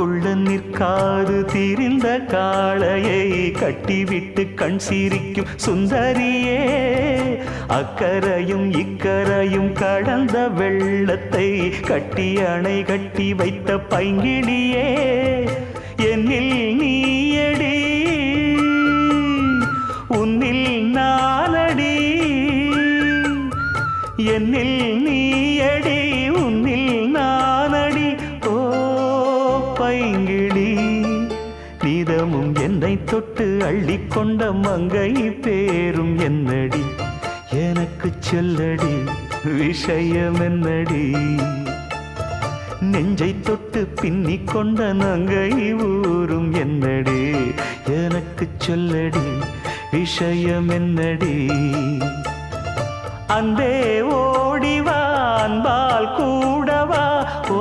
உள்ள நிற்காது திரிந்த காளையை கட்டிவிட்டு கண் சிரிக்கும் சுந்தரியே, அக்கரையும் இக்கரையும் கடந்த வெள்ளத்தை கட்டி அணை கட்டி வைத்த பைங்கிளியே, என்னில் நீயடி உன்னில் நானடி, என்னில் நீயடி உன்னில் நானடி. ஓ பைங்கிளி, நீதமும் என்னை தொட்டு அள்ளிக்கொண்ட மங்கை பேரும் என்னடி, எனக்கு சொல்லடி விஷயம் என்னடி, நெஞ்சை தொட்டு பின்னிக் கொண்ட நங்கை ஊரும் என்னடி, எனக்கு சொல்லடி விஷயம் என்னடி. அன்பே ஓடிவா அன்பால் கூடவா, ஓ